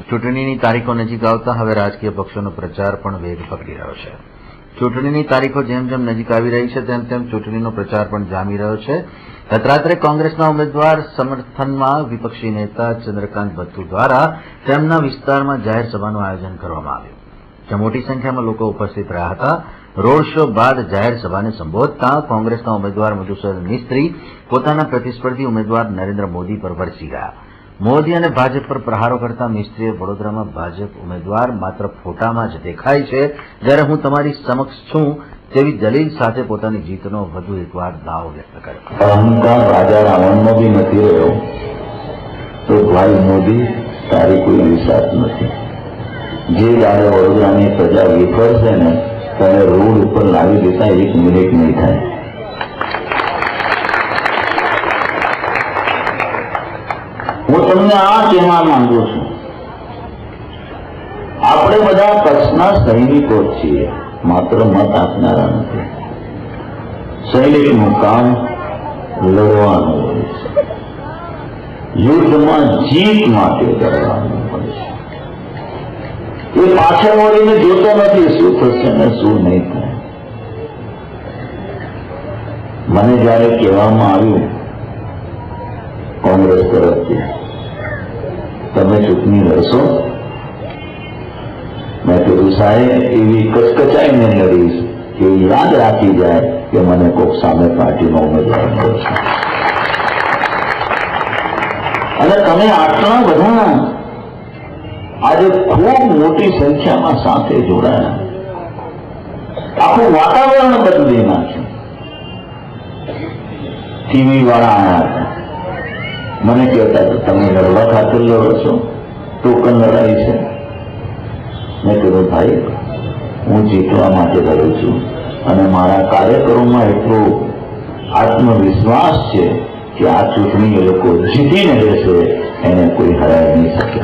ચૂંટણીની તારીખો નજીક આવતા હવે રાજકીય પક્ષોનો પ્રચાર પણ વેગ પકડી રહ્યો છે. ચૂંટણીની તારીખો જેમ જેમ નજીક આવી રહી છે તેમ તેમ ચૂંટણીનો પ્રચાર પણ જામી રહ્યો છે. ગત રાત્રે કોંગ્રેસના ઉમેદવાર સમર્થનમાં વિપક્ષી નેતા ચંદ્રકાંત બત્તુ દ્વારા તેમના વિસ્તારમાં જાહેર સભાનું આયોજન કરવામાં આવ્યું, જ્યાં મોટી સંખ્યામાં લોકો ઉપસ્થિત રહ્યા હતા. રોડ શો બાદ જાહેર સભાને સંબોધતા કોંગ્રેસના ઉમેદવાર મધુસૂદન મિસ્ત્રી પોતાના પ્રતિસ્પર્ધી ઉમેદવાર નરેન્દ્ર મોદી પર વરસી ગયા. મોદી અને ભાજપ પર પ્રહારો કરતા મિસ્ત્રીએ વડોદરામાં ભાજપ ઉમેદવાર માત્ર ફોટામાં જ દેખાય છે, જ્યારે હું તમારી સમક્ષ છું તેવી દલીલ સાથે પોતાની જીતનો વધુ એકવાર દાવો વ્યક્ત કર્યો. અહંકાર રાજા રાવણનો બી નથી રહ્યો તો ભાઈ મોદી તારી કોઈ વિશ્વાસ નથી. જે દાડે વડોદરાની પ્રજા વિફળશે ને તેને રોડ ઉપર લાવી દેતા 1 મિનિટ નહીં થાય. હું તમને આ કહેવા માંગુ છું, આપણે બધા પક્ષના સૈનિકો છીએ, માત્ર મત આપનારા નથી. સૈનિકનું કામ લડવાનું હોય છે, યુદ્ધમાં જીત માટે લડવાનું હોય છે. એ પાછળ વળીને જોતો નથી શું થશે ને શું નહીં થાય. મને જયારે કહેવામાં આવ્યું કોંગ્રેસ તરફથી તમે ચૂંટણી લડશો, મેં કીધું સાહેબ એવી કચકચાઈને લડીશ કે યાદ રાખી જાય કે મને કોઈક સામે પાર્ટીનો ઉમેદવાર મળ્યો છે. અને તમે આટલા બધા આજે ખૂબ મોટી સંખ્યામાં સાથે જોડાયા, આખું વાતાવરણ બદલી નાખ્યું. ટીવી વાળા આવ્યા હતા, મને કહેતા હતા તમે લડવા ખાતર લડો છો, ટોકન લડાઈ છે. મેં કીધું ભાઈ હું જીતવા માટે લડું છું અને મારા કાર્યકરોમાં એટલો આત્મવિશ્વાસ છે કે આ ચૂંટણી એ લોકો જીતીને રહેશે, એને કોઈ હરાવી નહીં શકે.